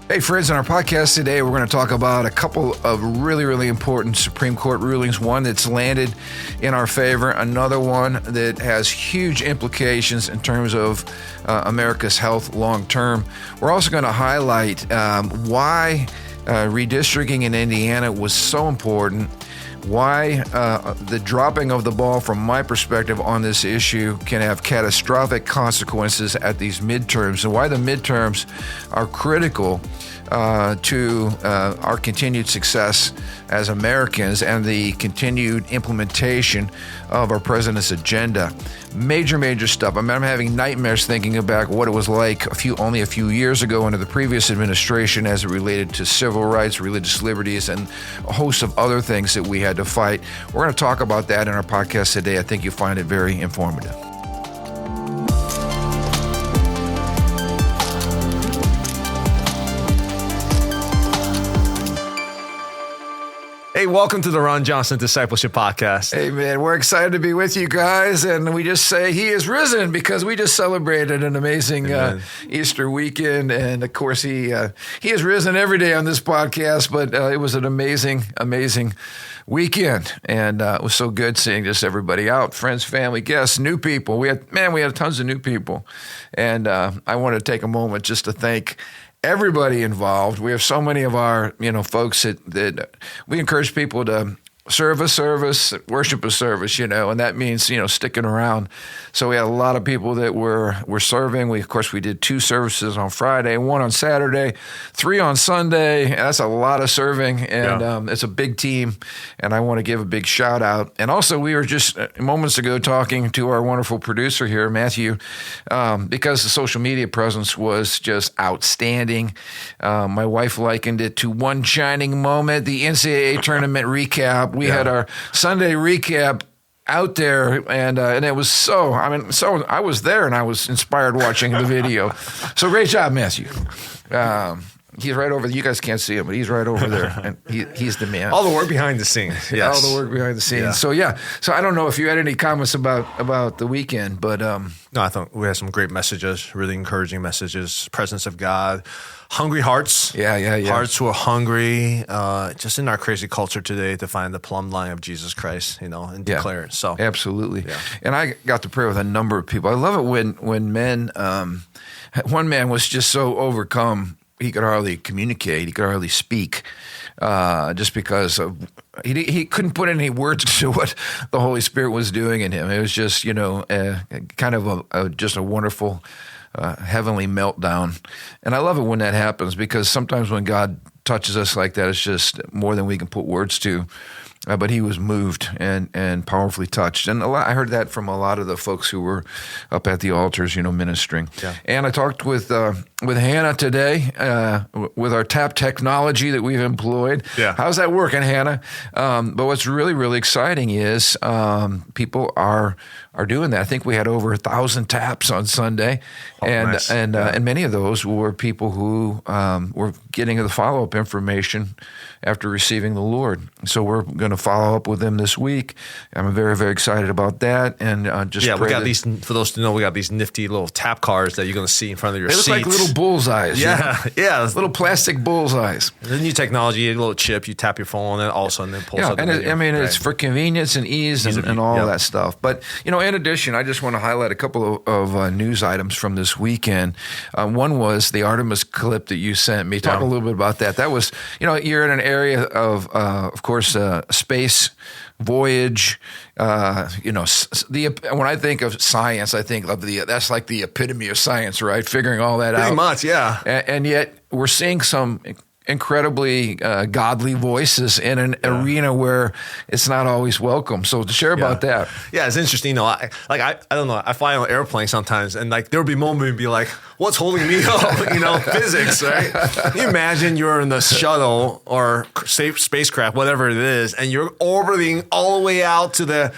Hey friends, on our podcast today, we're going to talk about a couple of really important Supreme Court rulings. One that's landed in our favor, another one that has huge implications in terms of America's health long term. We're also going to highlight why redistricting in Indiana was so important, why the dropping of the ball from my perspective on this issue can have catastrophic consequences at these midterms, and why the midterms are critical to our continued success as Americans and the continued implementation of our president's agenda. Major stuff. I mean, I'm having nightmares thinking about what it was like only a few years ago under the previous administration as it related to civil rights, religious liberties, and a host of other things that we had to fight. We're going to talk about that in our podcast today. I think you'll find it very informative. Hey, welcome to the Ron Johnson Discipleship Podcast. Hey, man, we're excited to be with you guys, and we just say he is risen because we just celebrated an amazing Easter weekend, and of course he is risen every day on this podcast, but it was an amazing weekend, and it was so good seeing just everybody out, friends, family, guests, new people. We had tons of new people, and I want to take a moment just to thank everybody involved. We have so many of our, folks that we encourage people to serve a service, worship a service, and that means, sticking around. So we had a lot of people that were serving. We did 2 services on Friday, 1 on Saturday, 3 on Sunday. And that's a lot of serving, and it's a big team, and I want to give a big shout out. And also, we were just moments ago talking to our wonderful producer here, Matthew, because the social media presence was just outstanding. My wife likened it to one shining moment, the NCAA tournament recap. We had our Sunday recap out there, and it was I was there, and I was inspired watching the video. So great job, Matthew. He's right over there. You guys can't see him, but he's right over there, and he's the man. All the work behind the scenes. Yes. All the work behind the scenes. Yeah. So I don't know if you had any comments about the weekend, but no, I thought we had some great messages, really encouraging messages. Presence of God, hungry hearts. Yeah. Hearts who are hungry, just in our crazy culture today, to find the plumb line of Jesus Christ, and declare it. So absolutely. Yeah. And I got to pray with a number of people. I love it when men. One man was just so overcome. He could hardly communicate. He could hardly speak, just because he couldn't put any words to what the Holy Spirit was doing in him. It was just, kind of just a wonderful, heavenly meltdown. And I love it when that happens, because sometimes when God touches us like that, it's just more than we can put words to. But he was moved and powerfully touched. And I heard that from a lot of the folks who were up at the altars, ministering. Yeah. And I talked with Hannah today, with our tap technology that we've employed. Yeah. How's that working, Hannah? But what's really exciting is people are doing that. I think we had over 1,000 taps on Sunday. Nice. And many of those were people who were getting the follow-up information after receiving the Lord. So we're going to follow up with them this week. I'm very excited about that. And we got these, for those to know, we got these nifty little tap cards that you're going to see in front of your seats. They look like little bullseyes. Yeah. Little plastic bullseyes. The new technology, a little chip, you tap your phone and all of a sudden it pulls up. And it's for convenience and ease and all that stuff. But, in addition, I just want to highlight a couple of news items from this weekend. One was the Artemis clip that you sent me. Talk a little bit about that. That was, you're in an area of course, space, voyage. When I think of science, I think of that's like the epitome of science, right? Figuring all that out. Pretty much, yeah. And yet we're seeing some incredibly godly voices in an arena where it's not always welcome. So to share about that. Yeah, it's interesting. I don't know. I fly on an airplane sometimes, and there will be moments and be like, what's holding me up? Physics, right? Can you imagine you're in the shuttle or spacecraft, whatever it is, and you're orbiting all the way out to the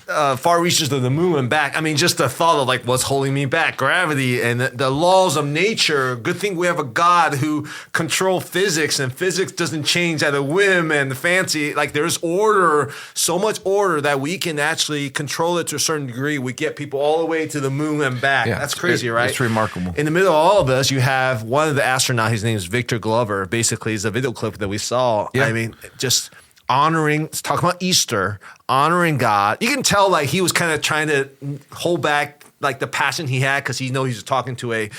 far reaches of the moon and back. I mean, just the thought of like what's holding me back, gravity and the laws of nature. Good thing we have a God who controls physics, and physics doesn't change at a whim and fancy. Like there's order, so much order that we can actually control it to a certain degree. We get people all the way to the moon and back. Yeah, that's crazy, right? It's remarkable. In the middle of all of this, you have one of the astronauts. His name is Victor Glover. Basically, is a video clip that we saw. Yeah. I mean, just honoring, talking about Easter, honoring God. You can tell like he was kind of trying to hold back like the passion he had because he knows he's talking to a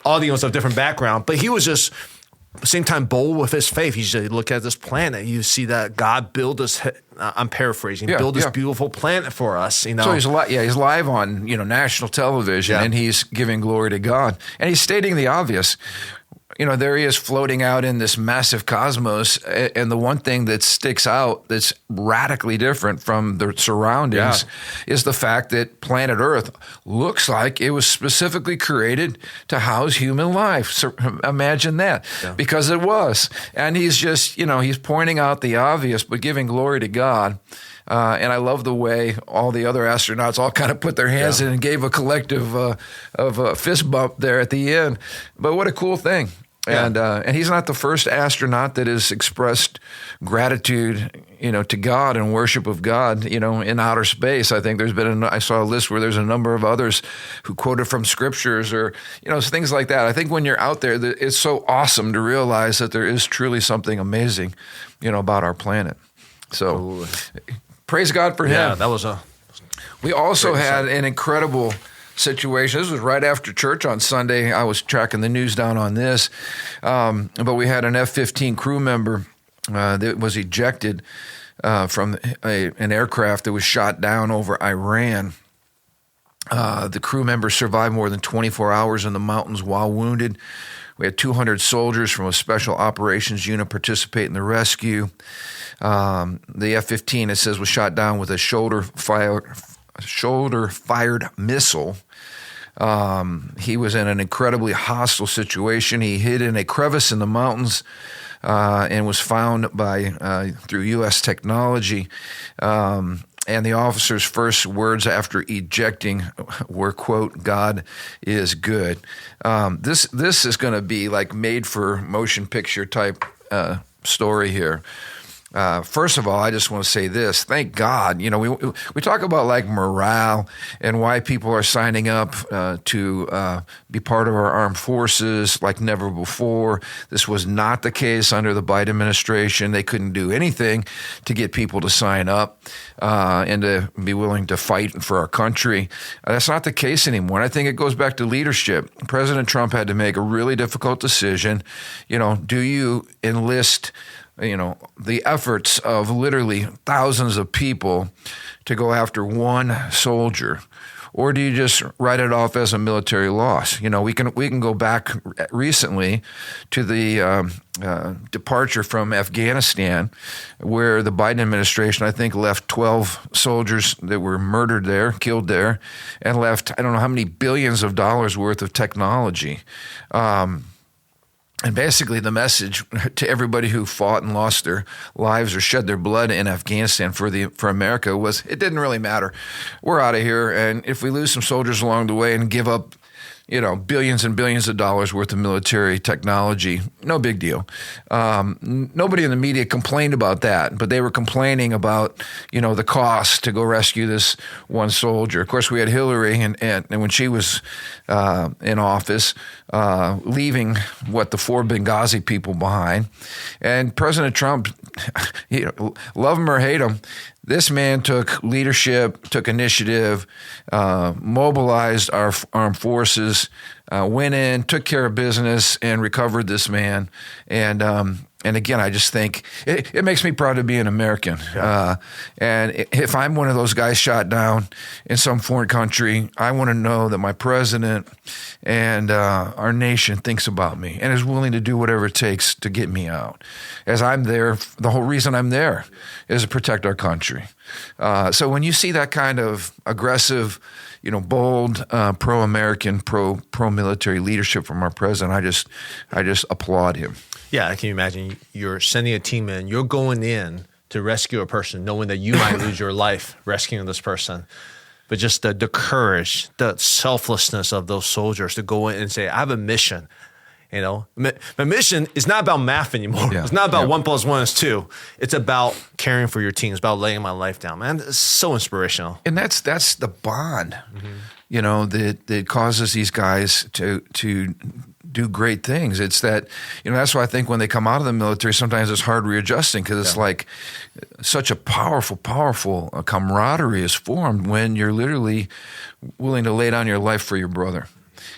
audience of different background. But he was just at the same time bold with his faith. He said, look at this planet. You see that God built this, I'm paraphrasing, built this beautiful planet for us. You know? So he's live on national television, and he's giving glory to God. And he's stating the obvious. There he is floating out in this massive cosmos, and the one thing that sticks out that's radically different from the surroundings is the fact that planet Earth looks like it was specifically created to house human life. So imagine that, because it was. And he's just, he's pointing out the obvious, but giving glory to God. And I love the way all the other astronauts all kind of put their hands in and gave a collective of a fist bump there at the end. But what a cool thing. Yeah. And he's not the first astronaut that has expressed gratitude, to God and worship of God, in outer space. I think I saw a list where there's a number of others who quoted from scriptures or, things like that. I think when you're out there, it's so awesome to realize that there is truly something amazing, about our planet. So praise God for him. Yeah, that was We also had an incredible situation. This was right after church on Sunday. I was tracking the news down on this, but we had an F-15 crew member that was ejected from an aircraft that was shot down over Iran. The crew member survived more than 24 hours in the mountains while wounded. We had 200 soldiers from a special operations unit participate in the rescue. The F-15, it says, was shot down with a shoulder-fired missile. He was in an incredibly hostile situation. He hid in a crevice in the mountains and was found through U.S. technology. And the officer's first words after ejecting were, quote, "God is good." This is going to be like made for motion picture type story here. First of all, I just want to say this. Thank God. We talk about like morale and why people are signing up to be part of our armed forces like never before. This was not the case under the Biden administration. They couldn't do anything to get people to sign up and to be willing to fight for our country. That's not the case anymore. And I think it goes back to leadership. President Trump had to make a really difficult decision. Do you enlist the efforts of literally thousands of people to go after one soldier? Or do you just write it off as a military loss? We can go back recently to the departure from Afghanistan, where the Biden administration, I think, left 12 soldiers that were murdered there, killed there, and left, I don't know how many billions of dollars worth of technology. And basically the message to everybody who fought and lost their lives or shed their blood in Afghanistan for America was, it didn't really matter. We're out of here. And if we lose some soldiers along the way and give up, billions and billions of dollars worth of military technology, no big deal. Nobody in the media complained about that, but they were complaining about, the cost to go rescue this one soldier. Of course, we had Hillary, and when she was in office, leaving the 4 Benghazi people behind. And President Trump, love him or hate him, this man took leadership, took initiative, mobilized our armed forces, went in, took care of business, and recovered this man. And again, I just think it makes me proud to be an American. And if I'm one of those guys shot down in some foreign country, I want to know that my president and our nation thinks about me and is willing to do whatever it takes to get me out. As I'm there, the whole reason I'm there is to protect our country. So when you see that kind of aggressive, bold, pro-American, pro-military leadership from our president, I just applaud him. Yeah, I can imagine you're sending a team in, you're going in to rescue a person, knowing that you might lose your life rescuing this person. But just the courage, the selflessness of those soldiers to go in and say, I have a mission. You know, my mission is not about math anymore. Yeah. It's not about 1 + 1 is 2. It's about caring for your team. It's about laying my life down, man. It's so inspirational. And that's the bond, you know, that causes these guys to do great things. It's that, you know, that's why I think when they come out of the military, sometimes it's hard readjusting because it's like such a powerful camaraderie is formed when you're literally willing to lay down your life for your brother.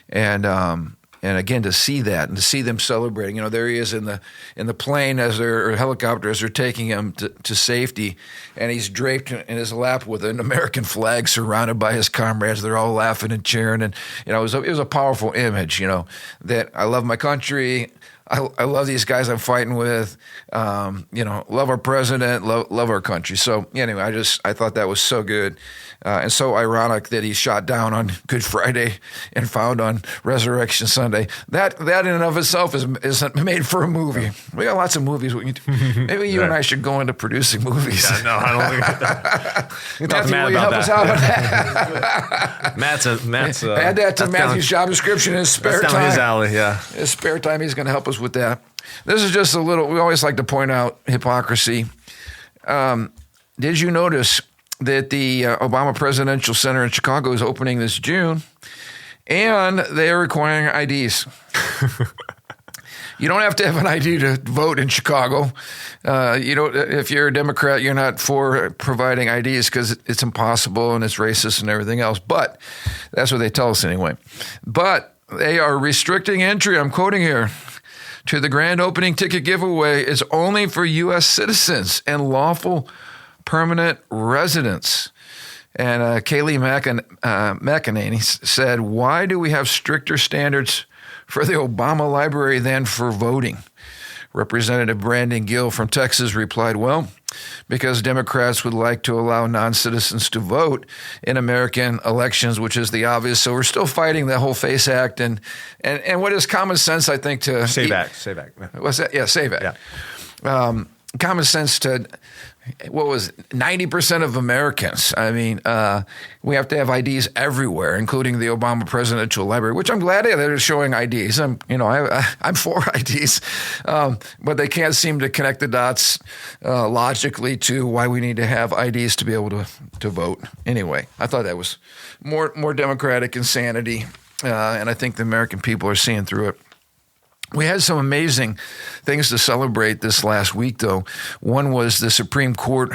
And again, to see that and to see them celebrating, you know, there he is in the plane or helicopter as they're taking him to safety, and he's draped in his lap with an American flag, surrounded by his comrades. They're all laughing and cheering, and you know, it was a powerful image. You know, that I love my country. I love these guys I'm fighting with. You know, love our president, love our country. So anyway, I thought that was so good. And so ironic that he's shot down on Good Friday and found on Resurrection Sunday. That in and of itself is made for a movie. We got lots of movies. Maybe you and I should go into producing movies. Yeah, no, I don't think that. You talk to Matt about that. Matt's add that to Matthew's job description in his spare time. Down his alley, yeah. His spare time, he's going to help us with that. This is just a little. We always like to point out hypocrisy. Did you notice that the Obama Presidential Center in Chicago is opening this June, and they are requiring IDs? You don't have to have an ID to vote in Chicago. If you're a Democrat, you're not for providing IDs because it's impossible and it's racist and everything else. But that's what they tell us anyway. But they are restricting entry. I'm quoting here. To the grand opening ticket giveaway is only for U.S. citizens and lawful permanent residents. And Kayleigh McEnany said, why do we have stricter standards for the Obama Library than for voting? Representative Brandon Gill from Texas replied, well, because Democrats would like to allow non-citizens to vote in American elections, which is the obvious. So we're still fighting the whole FACE Act and what is common sense, I think, to... Save Act. What's that? Yeah, Save Act. Yeah. Common sense to... 90% of Americans? I mean, we have to have IDs everywhere, including the Obama Presidential Library, which I'm glad that they're showing IDs. I'm for IDs, but they can't seem to connect the dots logically to why we need to have IDs to be able to vote. Anyway, I thought that was more democratic insanity, and I think the American people are seeing through it. We had some amazing things to celebrate this last week, though. One was the Supreme Court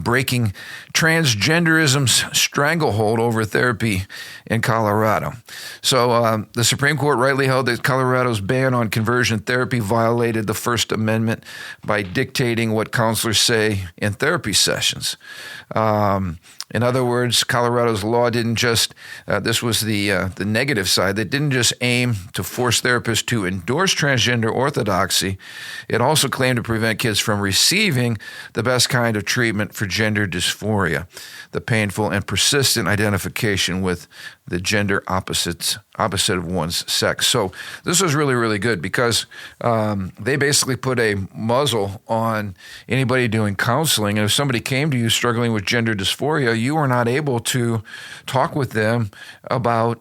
breaking transgenderism's stranglehold over therapy in Colorado. So the Supreme Court rightly held that Colorado's ban on conversion therapy violated the First Amendment by dictating what counselors say in therapy sessions. In other words, Colorado's law didn't just, this was the negative side, that didn't just aim to force therapists to endorse transgender orthodoxy. It also claimed to prevent kids from receiving the best kind of treatment for gender dysphoria, the painful and persistent identification with the gender opposite of one's sex. So this was really, really good because they basically put a muzzle on anybody doing counseling. And if somebody came to you struggling with gender dysphoria, you were not able to talk with them about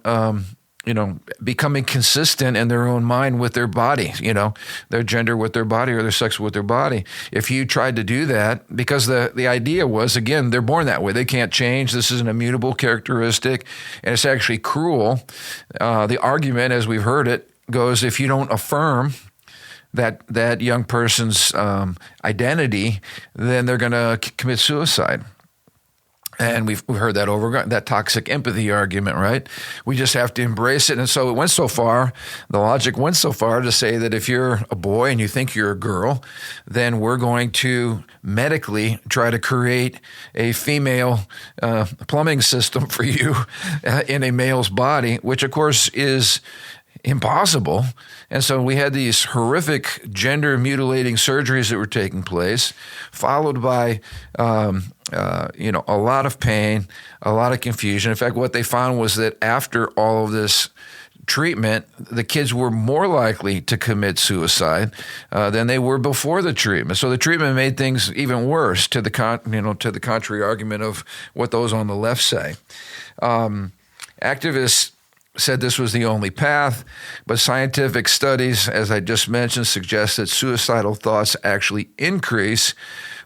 becoming consistent in their own mind with their body, their gender with their body or their sex with their body. If you tried to do that, because the idea was, again, they're born that way. They can't change. This is an immutable characteristic, and it's actually cruel. The argument, as we've heard it, goes, if you don't affirm that young person's identity, then they're going to commit suicide. And we've heard that over, that toxic empathy argument, right? We just have to embrace it. And so it went so far, the logic went so far to say that if you're a boy and you think you're a girl, then we're going to medically try to create a female plumbing system for you in a male's body, which of course is impossible. And so we had these horrific gender mutilating surgeries that were taking place, followed by a lot of pain, a lot of confusion. In fact, what they found was that after all of this treatment, the kids were more likely to commit suicide than they were before the treatment. So the treatment made things even worse, to the contrary argument of what those on the left say. Activists said this was the only path, but scientific studies, as I just mentioned, suggest that suicidal thoughts actually increase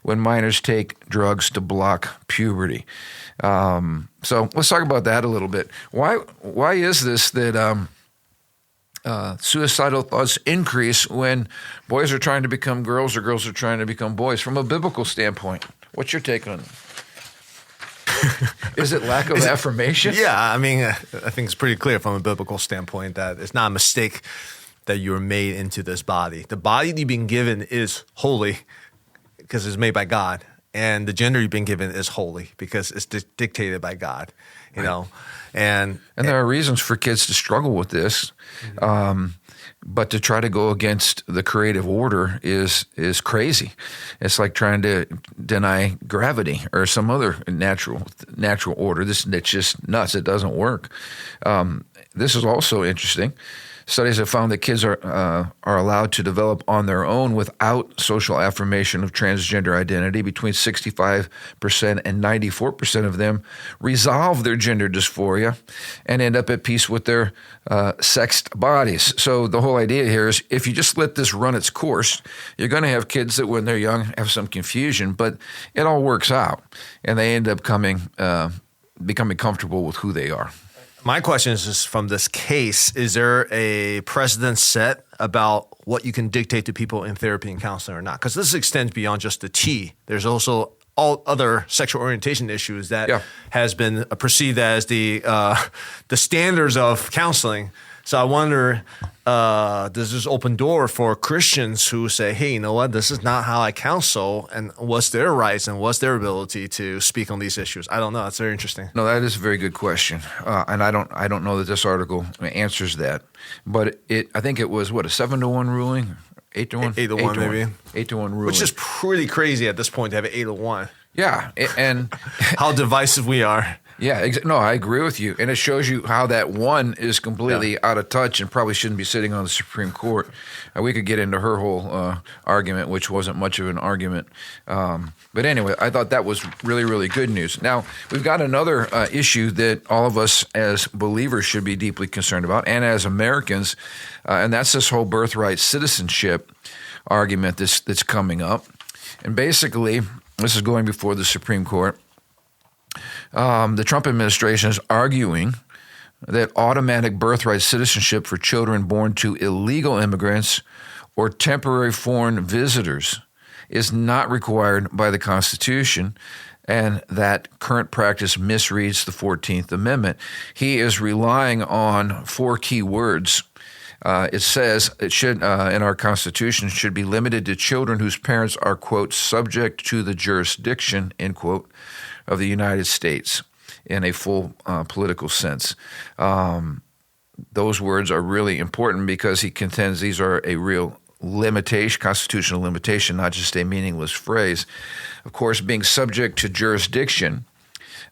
when minors take drugs to block puberty. So let's talk about that a little bit. Why is this that suicidal thoughts increase when boys are trying to become girls or girls are trying to become boys? From a biblical standpoint, what's your take on it? Is it lack of affirmation? Yeah, I mean, I think it's pretty clear from a biblical standpoint that it's not a mistake that you were made into this body. The body you've been given is holy because it's made by God, and the gender you've been given is holy because it's dictated by God. You know, and there are reasons for kids to struggle with this. But to try to go against the creative order is crazy. It's like trying to deny gravity or some other natural order. It's just nuts. It doesn't work. This is also interesting. Studies have found that kids are allowed to develop on their own without social affirmation of transgender identity. Between 65% and 94% of them resolve their gender dysphoria and end up at peace with their sexed bodies. So the whole idea here is if you just let this run its course, you're going to have kids that when they're young have some confusion, but it all works out and they end up becoming comfortable with who they are. My question is just from this case, is there a precedent set about what you can dictate to people in therapy and counseling or not? Because this extends beyond just the T. There's also all other sexual orientation issues that has been perceived as the standards of counseling. So I wonder, does this open door for Christians who say, hey, you know what, this is not how I counsel, and what's their rights and what's their ability to speak on these issues? I don't know. That's very interesting. No, that is a very good question. And I don't know that this article answers that. But I think it was, a 7-1 ruling? 8-1? 8-1 maybe. 8-1 ruling. Which is pretty crazy at this point to have an 8-1. Yeah. And how divisive we are. Yeah, no, I agree with you. And it shows you how that one is completely out of touch and probably shouldn't be sitting on the Supreme Court. We could get into her whole argument, which wasn't much of an argument. But anyway, I thought that was really, really good news. Now, we've got another issue that all of us as believers should be deeply concerned about, and as Americans, and that's this whole birthright citizenship argument that's coming up. And basically, this is going before the Supreme Court. The Trump administration is arguing that automatic birthright citizenship for children born to illegal immigrants or temporary foreign visitors is not required by the Constitution, and that current practice misreads the 14th Amendment. He is relying on 4 key words. It says it should, in our Constitution, should be limited to children whose parents are, quote, subject to the jurisdiction, end quote, of the United States in a full political sense. Those words are really important because he contends these are a real limitation, constitutional limitation, not just a meaningless phrase. Of course, being subject to jurisdiction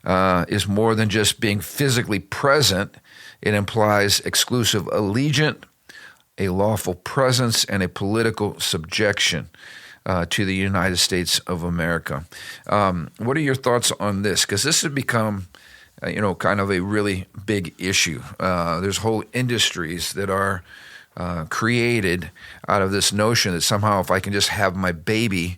is more than just being physically present. It implies exclusive allegiance, a lawful presence, and a political subjection to the United States of America. What are your thoughts on this? Because this has become, kind of a really big issue. There's whole industries that are created out of this notion that somehow if I can just have my baby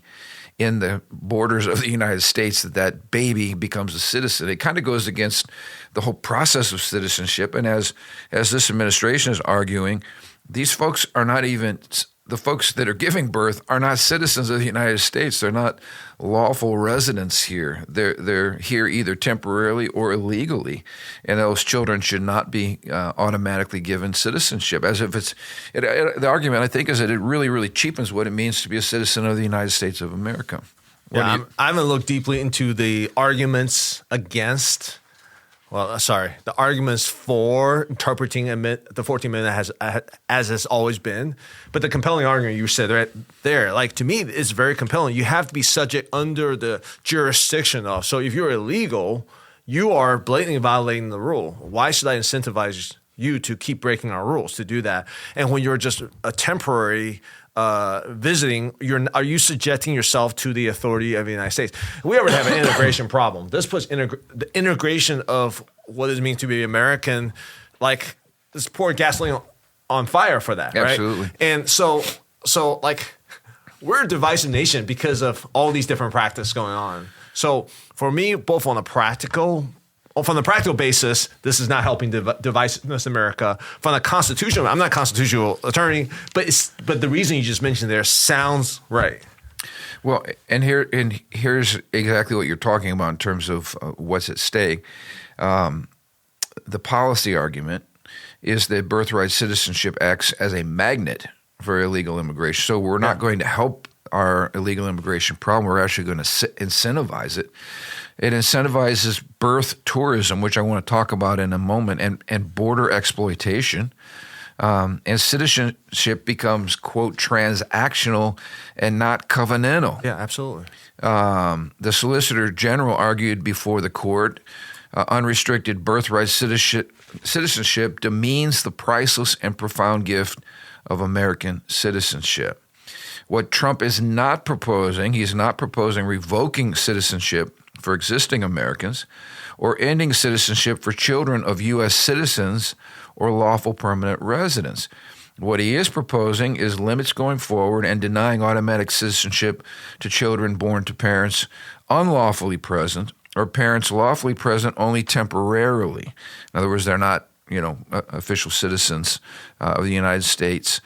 in the borders of the United States, that baby becomes a citizen. It kind of goes against the whole process of citizenship. And as this administration is arguing, these folks are not even, the folks that are giving birth are not citizens of the United States. They're not lawful residents here. They're here either temporarily or illegally. And those children should not be automatically given citizenship. As if the argument, I think, is that it really, really cheapens what it means to be a citizen of the United States of America. I haven't looked deeply into the arguments against. The arguments for interpreting the 14th Amendment as has always been, but the compelling argument you said right there, like to me, is very compelling. You have to be subject under the jurisdiction of. So if you're illegal, you are blatantly violating the rule. Why should I incentivize you to keep breaking our rules to do that. And when you're just a temporary visiting, are you subjecting yourself to the authority of the United States? We ever have an integration problem. This puts the integration of what it means to be American, like this pour gasoline on fire for that, right? Absolutely. And so like we're a divisive nation because of all these different practices going on. So for me, both from the practical basis, this is not helping divisiveness in America. From the constitutional, I'm not a constitutional attorney, but the reason you just mentioned there sounds right. Well, here's exactly what you're talking about in terms of what's at stake. The policy argument is that birthright citizenship acts as a magnet for illegal immigration. So we're not going to help our illegal immigration problem. We're actually going to incentivize it. It incentivizes birth tourism, which I want to talk about in a moment, and border exploitation. And citizenship becomes, quote, transactional and not covenantal. Yeah, absolutely. The Solicitor General argued before the court, unrestricted birthright citizenship demeans the priceless and profound gift of American citizenship. What Trump is not proposing, he's not proposing revoking citizenship for existing Americans or ending citizenship for children of U.S. citizens or lawful permanent residents. What he is proposing is limits going forward and denying automatic citizenship to children born to parents unlawfully present or parents lawfully present only temporarily. In other words, they're not, official citizens of the United States.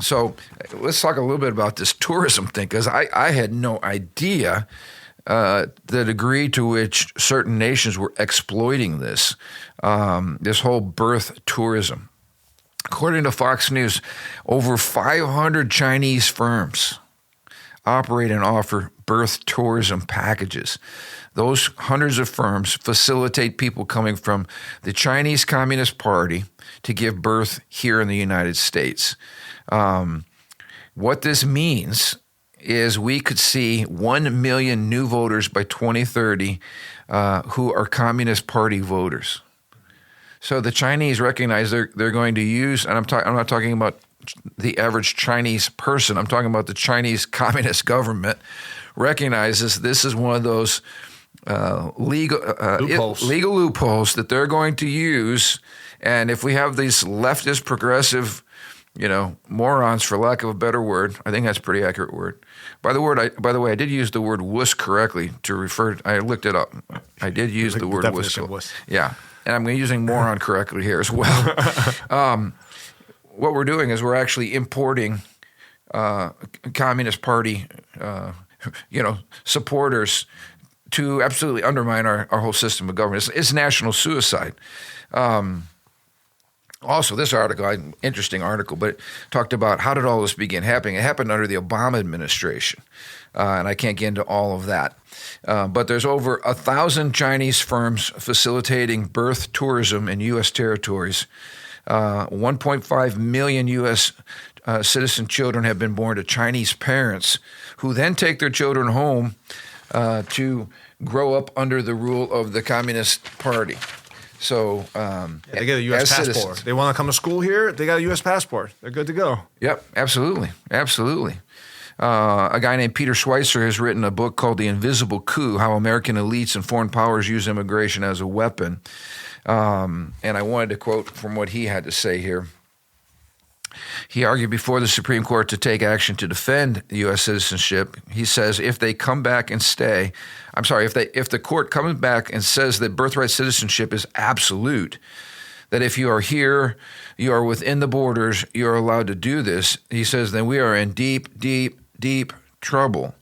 So let's talk a little bit about this tourism thing, because I had no idea the degree to which certain nations were exploiting this whole birth tourism. According to Fox News, over 500 Chinese firms operate and offer birth tourism packages. Those hundreds of firms facilitate people coming from the Chinese Communist Party to give birth here in the United States. What this means is we could see 1 million new voters by 2030 who are Communist Party voters. So the Chinese recognize they're going to use, and I'm not talking about the average Chinese person. I'm talking about the Chinese Communist government recognizes this is one of those legal loopholes that they're going to use. And if we have these leftist progressive, morons, for lack of a better word, I think that's a pretty accurate word. By the way, I did use the word wuss correctly to refer. I looked it up. I did use the word wuss. Yeah, and I'm using moron correctly here as well. What we're doing is we're actually importing Communist Party, supporters to absolutely undermine our whole system of government. It's national suicide. Also, this article, interesting article, but it talked about how did all this begin happening. It happened under the Obama administration, and I can't get into all of that. But there's over 1,000 Chinese firms facilitating birth tourism in U.S. territories. 1.5 million U.S. Citizen children have been born to Chinese parents who then take their children home to grow up under the rule of the Communist Party. So they get a U.S. passport. Citizens. They want to come to school here, they got a U.S. passport. They're good to go. Yep, absolutely. A guy named Peter Schweitzer has written a book called The Invisible Coup, How American Elites and Foreign Powers Use Immigration as a Weapon. And I wanted to quote from what he had to say here. He argued before the Supreme Court to take action to defend U.S. citizenship. He says if the court comes back and says that birthright citizenship is absolute, that if you are here, you are within the borders, you are allowed to do this, he says, then we are in deep, deep, deep trouble.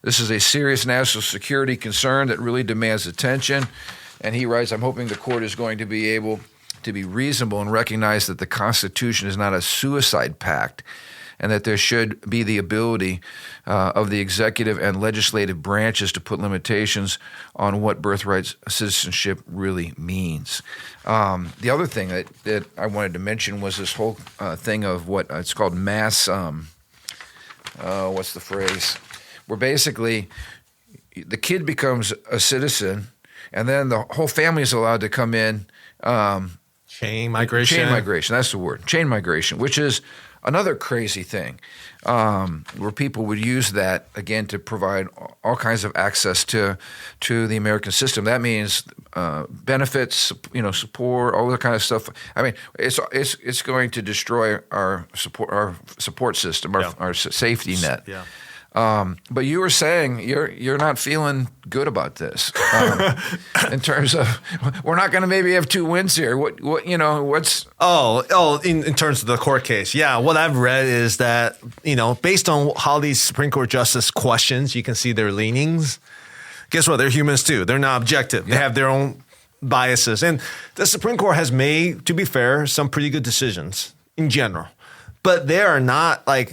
This is a serious national security concern that really demands attention. And he writes, I'm hoping the court is going to be able to be reasonable and recognize that the Constitution is not a suicide pact and that there should be the ability of the executive and legislative branches to put limitations on what birthright citizenship really means. The other thing that I wanted to mention was this whole thing of what it's called mass, what's the phrase? Where basically the kid becomes a citizen and then the whole family is allowed to come in. Chain migration. Chain migration, that's the word. Chain migration, which is another crazy thing, where people would use that, again, to provide all kinds of access to the American system. That means benefits, support, all that kind of stuff. I mean, it's going to destroy our support system, our safety net. Yeah. But you were saying you're not feeling good about this in terms of we're not going to maybe have 2 wins here. What's in terms of the court case, yeah. What I've read is that based on how these Supreme Court justice questions, you can see their leanings. Guess what? They're humans too. They're not objective. They have their own biases, and the Supreme Court has made, to be fair, some pretty good decisions in general, but they are not like.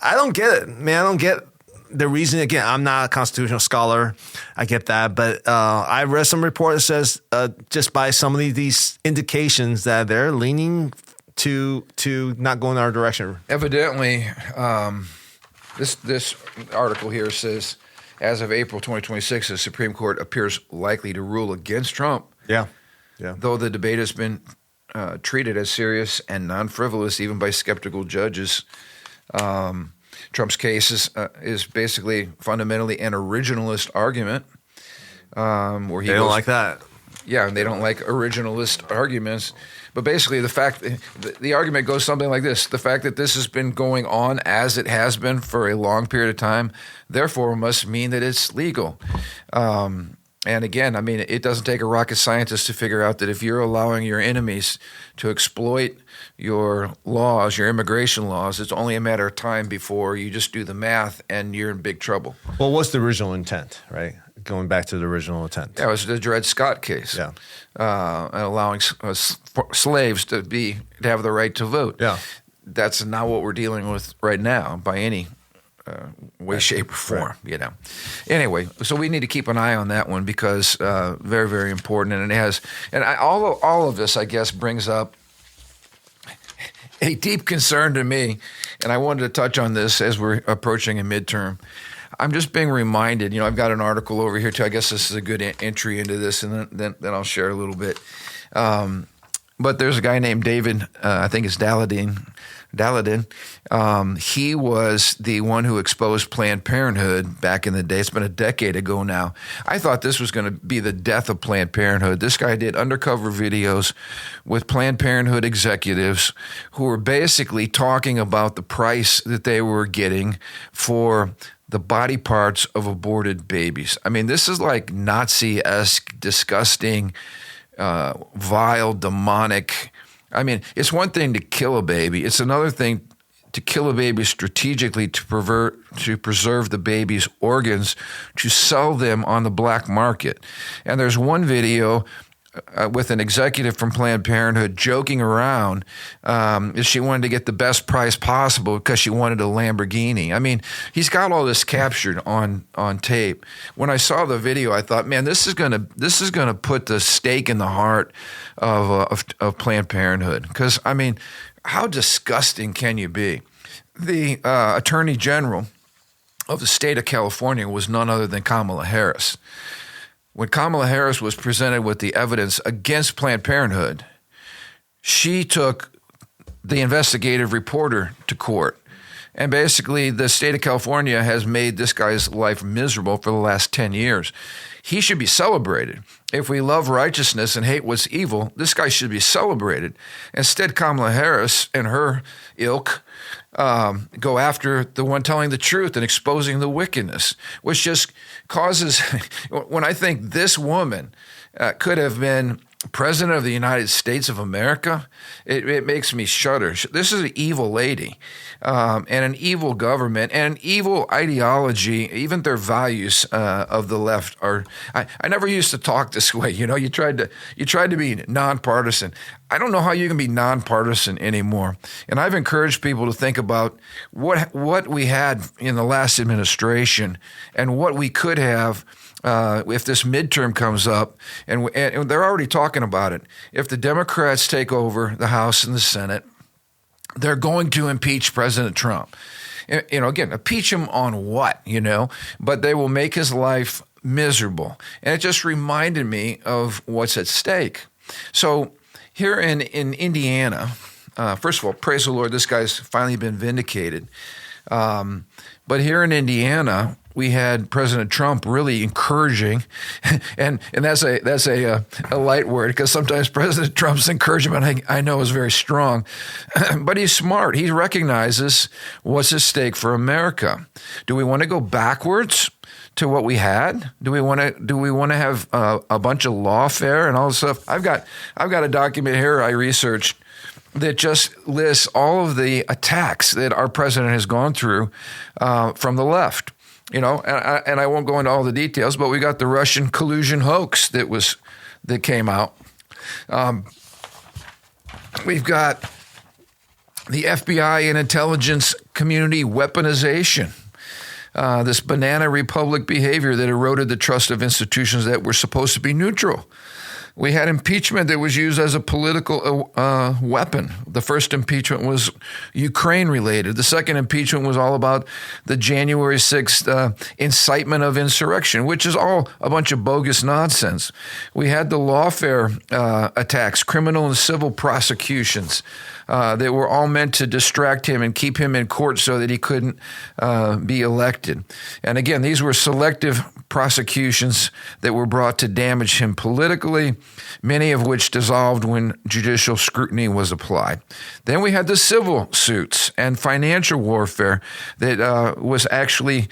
I don't get it, man. I don't get the reason. Again, I'm not a constitutional scholar. I get that. But I read some report that says just by some of these indications that they're leaning to not go in our direction. Evidently, this article here says, as of April 2026, the Supreme Court appears likely to rule against Trump. Yeah. Though the debate has been treated as serious and non-frivolous even by skeptical judges. Trump's case is basically fundamentally an originalist argument. Where he don't like that. Yeah, and they don't like originalist arguments. But basically, the argument goes something like this: the fact that this has been going on as it has been for a long period of time, therefore, must mean that it's legal. And again, I mean, it doesn't take a rocket scientist to figure out that if you're allowing your enemies to exploit your laws, your immigration laws, it's only a matter of time before you just do the math and you're in big trouble. Well, what's the original intent, right? Going back to the original intent. That was the Dred Scott case. Yeah. Allowing slaves to have the right to vote. Yeah. That's not what we're dealing with right now by any way, shape, or form, Anyway, so we need to keep an eye on that one because very, very important. And all of this, I guess, brings up a deep concern to me, and I wanted to touch on this as we're approaching a midterm. I'm just being reminded, I've got an article over here too. I guess this is a good entry into this, and then I'll share a little bit. But there's a guy named David, I think it's Daladin. He was the one who exposed Planned Parenthood back in the day. It's been a decade ago now. I thought this was going to be the death of Planned Parenthood. This guy did undercover videos with Planned Parenthood executives who were basically talking about the price that they were getting for the body parts of aborted babies. I mean, this is like Nazi-esque, disgusting, vile, demonic. I mean, it's one thing to kill a baby. It's another thing to kill a baby strategically to preserve the baby's organs, to sell them on the black market. And there's one video with an executive from Planned Parenthood joking around she wanted to get the best price possible because she wanted a Lamborghini. I mean, he's got all this captured on tape. When I saw the video, I thought, man, this is gonna put the stake in the heart of Planned Parenthood. Because I mean, how disgusting can you be? The Attorney General of the state of California was none other than Kamala Harris. When Kamala Harris was presented with the evidence against Planned Parenthood, she took the investigative reporter to court. And basically, the state of California has made this guy's life miserable for the last 10 years. He should be celebrated. If we love righteousness and hate what's evil, this guy should be celebrated. Instead, Kamala Harris and her ilk go after the one telling the truth and exposing the wickedness, which just causes, when I think this woman could have been President of the United States of America, it makes me shudder. This is an evil lady and an evil government and an evil ideology. Even their values of the left are. I never used to talk this way. You tried to be nonpartisan. I don't know how you can be nonpartisan anymore. And I've encouraged people to think about what we had in the last administration and what we could have. If this midterm comes up, and they're already talking about it, if the Democrats take over the House and the Senate, they're going to impeach President Trump. Again, impeach him on what, But they will make his life miserable. And it just reminded me of what's at stake. So Here in Indiana, first of all, praise the Lord, this guy's finally been vindicated. But here in Indiana, we had President Trump really encouraging, and that's a light word, because sometimes President Trump's encouragement I know is very strong, but he's smart. He recognizes what's at stake for America. Do we want to go backwards to what we had? Do we want to have a bunch of lawfare and all this stuff? I've got a document here I researched that just lists all of the attacks that our president has gone through from the left. And I won't go into all the details, but we got the Russian collusion hoax that came out. We've got the FBI and intelligence community weaponization. This banana republic behavior that eroded the trust of institutions that were supposed to be neutral. We had impeachment that was used as a political weapon. The first impeachment was Ukraine related. The second impeachment was all about the January 6th incitement of insurrection, which is all a bunch of bogus nonsense. We had the lawfare attacks, criminal and civil prosecutions that were all meant to distract him and keep him in court so that he couldn't be elected. And again, these were selective prosecutions that were brought to damage him politically, many of which dissolved when judicial scrutiny was applied. Then we had the civil suits and financial warfare that was actually,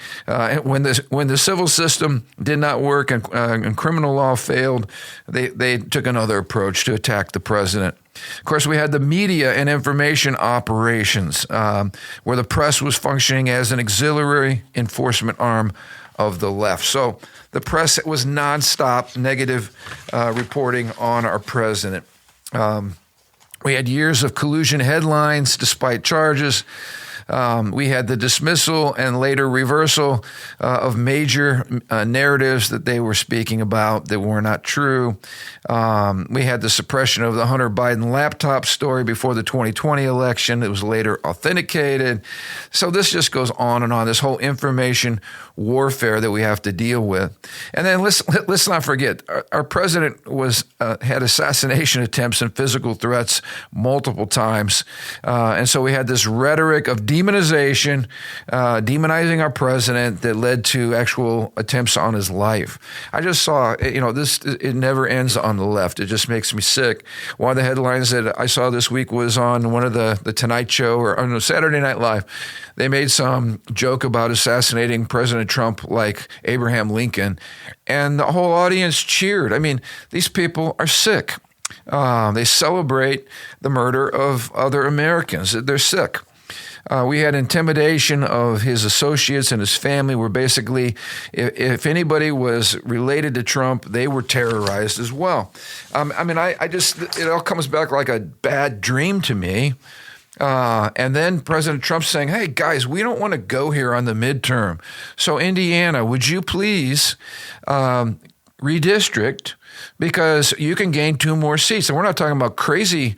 when the civil system did not work and criminal law failed, they took another approach to attack the president. Of course, we had the media and information operations, where the press was functioning as an auxiliary enforcement arm of the left. So the press was nonstop negative reporting on our president. We had years of collusion headlines despite charges. We had the dismissal and later reversal of major narratives that they were speaking about that were not true. We had the suppression of the Hunter Biden laptop story before the 2020 election. It was later authenticated. So this just goes on and on, this whole information warfare that we have to deal with. And then let's not forget, our president had assassination attempts and physical threats multiple times. And so we had this rhetoric of demonization, demonizing our president that led to actual attempts on his life. I just saw, it never ends on the left. It just makes me sick. One of the headlines that I saw this week was on one of the Tonight Show or on Saturday Night Live. They made some joke about assassinating President Trump like Abraham Lincoln, and the whole audience cheered. I mean, these people are sick. They celebrate the murder of other Americans. They're sick. We had intimidation of his associates and his family, where basically if anybody was related to Trump, they were terrorized as well. It all comes back like a bad dream to me. And then President Trump saying, hey, guys, we don't want to go here on the midterm. So Indiana, would you please redistrict, because you can gain 2 more seats. And we're not talking about crazy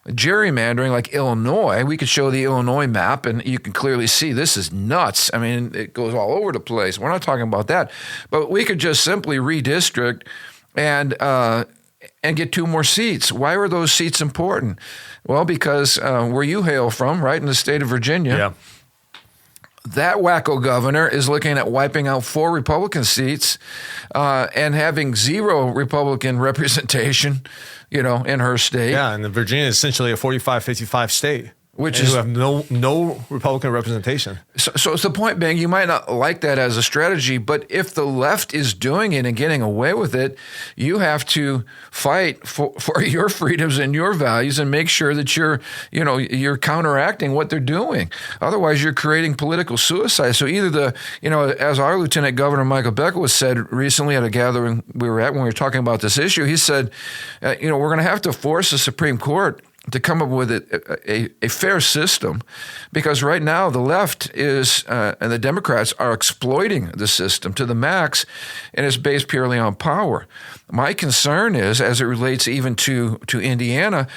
gerrymandering like Illinois. We could show the Illinois map and you can clearly see this is nuts. I mean, it goes all over the place. We're not talking about that. But we could just simply redistrict and get 2 more seats. Why were those seats important? Well, because where you hail from, right, in the state of Virginia, yeah, that wacko governor is looking at wiping out 4 Republican seats and having 0 Republican representation, in her state. Yeah, and Virginia is essentially a 45-55 state. Which is who have no Republican representation. So it's the point being, you might not like that as a strategy, but if the left is doing it and getting away with it, you have to fight for your freedoms and your values and make sure that you're counteracting what they're doing. Otherwise, you're creating political suicide. So either as our Lieutenant Governor Michael Beckwith said recently at a gathering we were at when we were talking about this issue, he said, we're going to have to force the Supreme Court to come up with a fair system, because right now the left is and the Democrats are exploiting the system to the max, and it's based purely on power. My concern is, as it relates even to Indiana,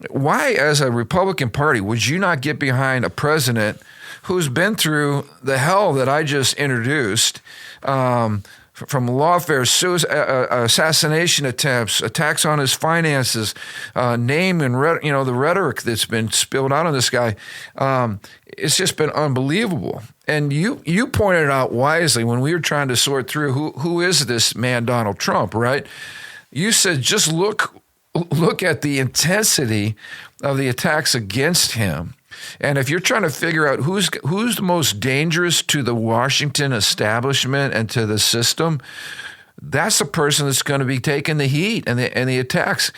why, as a Republican Party, would you not get behind a president who's been through the hell that I just introduced, from lawfare, assassination attempts, attacks on his finances, name and the rhetoric that's been spilled out on this guy. It's just been unbelievable. And you pointed out wisely when we were trying to sort through who is this man Donald Trump, right? You said just look at the intensity of the attacks against him. And if you're trying to figure out who's the most dangerous to the Washington establishment and to the system, that's the person that's going to be taking the heat and the attacks.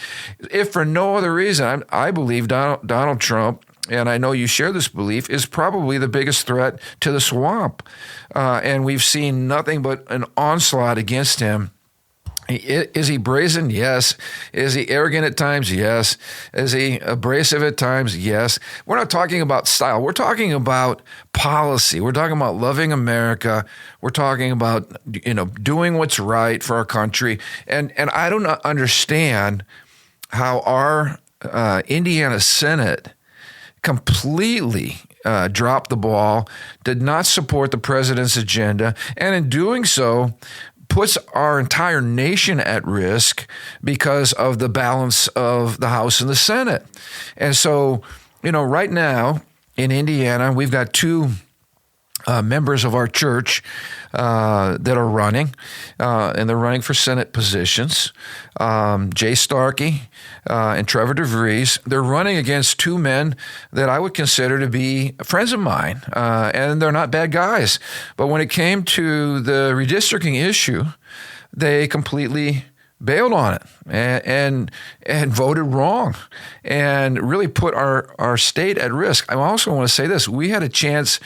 If for no other reason, I believe Donald Trump, and I know you share this belief, is probably the biggest threat to the swamp. And we've seen nothing but an onslaught against him. Is he brazen? Yes. Is he arrogant at times? Yes. Is he abrasive at times? Yes. We're not talking about style. We're talking about policy. We're talking about loving America. We're talking about, doing what's right for our country. And I don't understand how our Indiana Senate completely dropped the ball, did not support the president's agenda, and in doing so, puts our entire nation at risk because of the balance of the House and the Senate. And so, right now in Indiana, we've got two members of our church that are running, and they're running for Senate positions. Jay Starkey and Trevor DeVries. They're running against two men that I would consider to be friends of mine, and they're not bad guys. But when it came to the redistricting issue, they completely bailed on it and voted wrong and really put our state at risk. I also want to say this. We had a chance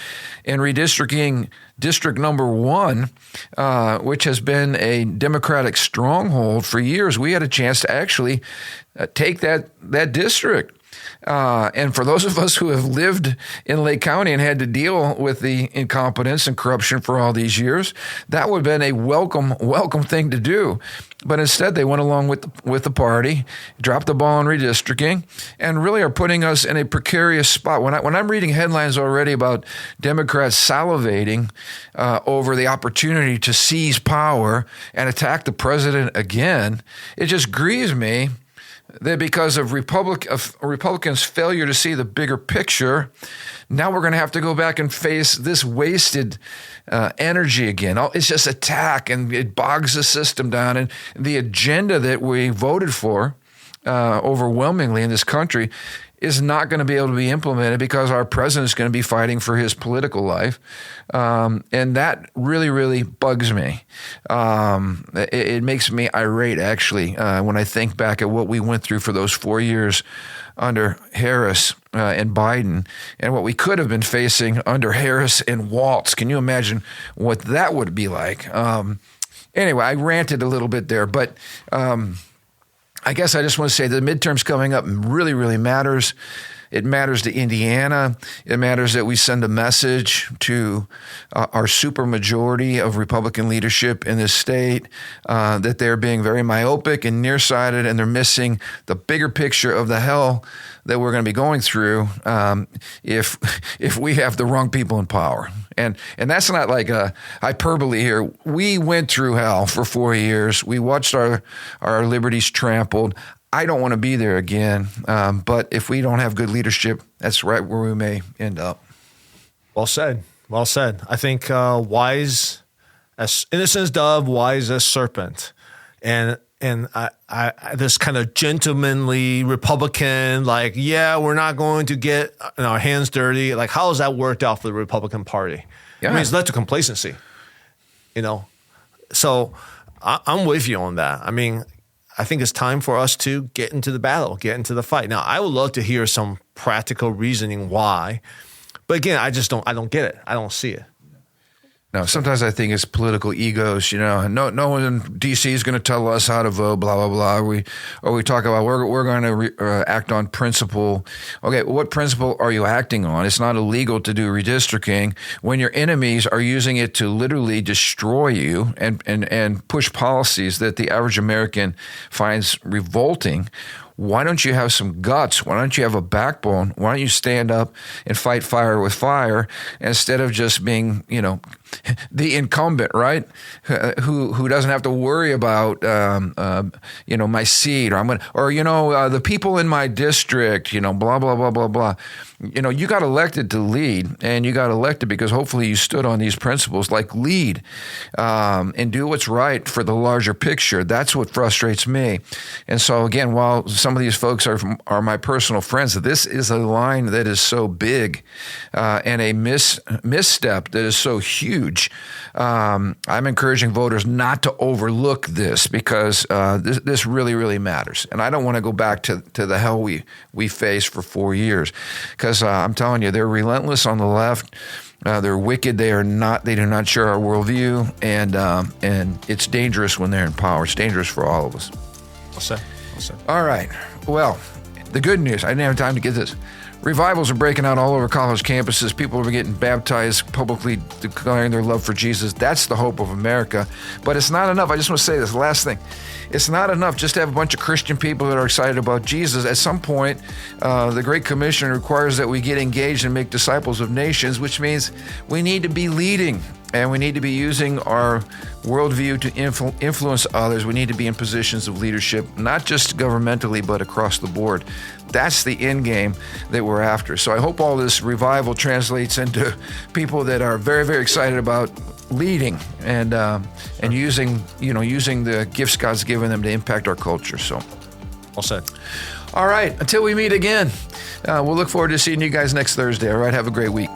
in redistricting District Number 1, which has been a Democratic stronghold for years. We had a chance to actually take that district. And for those of us who have lived in Lake County and had to deal with the incompetence and corruption for all these years, that would have been a welcome thing to do. But instead, they went along with the party, dropped the ball on redistricting, and really are putting us in a precarious spot. When I'm reading headlines already about Democrats salivating over the opportunity to seize power and attack the president again, it just grieves me that because of Republicans' failure to see the bigger picture, now we're going to have to go back and face this wasted energy again. It's just attack, and it bogs the system down. And the agenda that we voted for overwhelmingly in this country is not going to be able to be implemented because our president is going to be fighting for his political life. And that really, really bugs me. It makes me irate, actually, when I think back at what we went through for those 4 years under Harris and Biden and what we could have been facing under Harris and Walz. Can you imagine what that would be like? Anyway, I ranted a little bit there, but I guess I just want to say the midterms coming up really, really matters. It matters to Indiana. It matters that we send a message to our supermajority of Republican leadership in this state that they're being very myopic and nearsighted, and they're missing the bigger picture of the hell that we're going to be going through if we have the wrong people in power. And that's not like a hyperbole here. We went through hell for 4 years. We watched our liberties trampled. I don't want to be there again. But if we don't have good leadership, that's right where we may end up. Well said. Well said. I think wise as innocent as dove, wise as serpent. And I this kind of gentlemanly Republican, like, yeah, we're not going to get our hands dirty. Like, how has that worked out for the Republican Party? Yeah. I mean, it's led to complacency, So I'm with you on that. I mean, I think it's time for us to get into the battle, get into the fight. Now, I would love to hear some practical reasoning why, but again, I don't get it. I don't see it. No, sometimes I think it's political egos, No one in D.C. is going to tell us how to vote, blah, blah, blah. Or we talk about we're going to act on principle. Okay, what principle are you acting on? It's not illegal to do redistricting when your enemies are using it to literally destroy you and push policies that the average American finds revolting. Why don't you have some guts? Why don't you have a backbone? Why don't you stand up and fight fire with fire instead of just being, the incumbent, right? Who doesn't have to worry about my seat, or the people in my district, blah blah blah blah blah. You got elected to lead, and you got elected because hopefully you stood on these principles, like lead and do what's right for the larger picture. That's what frustrates me. And so again, while some of these folks are my personal friends, this is a line that is so big and a misstep that is so huge. I'm encouraging voters not to overlook this, because this really, really matters. And I don't want to go back to the hell we faced for 4 years, because I'm telling you, they're relentless on the left. They're wicked. They do not share our worldview, and it's dangerous when they're in power. It's dangerous for all of us. I'll say. All right. Well, the good news, I didn't have time to get this. Revivals are breaking out all over college campuses. People are getting baptized, publicly declaring their love for Jesus. That's the hope of America. But it's not enough. I just want to say this last thing. It's not enough just to have a bunch of Christian people that are excited about Jesus. At some point, the Great Commission requires that we get engaged and make disciples of nations, which means we need to be leading. And we need to be using our worldview to influence others. We need to be in positions of leadership, not just governmentally, but across the board. That's the end game that we're after. So I hope all this revival translates into people that are very, very excited about leading and using the gifts God's given them to impact our culture. So, all set. All right. Until we meet again, we'll look forward to seeing you guys next Thursday. All right. Have a great week.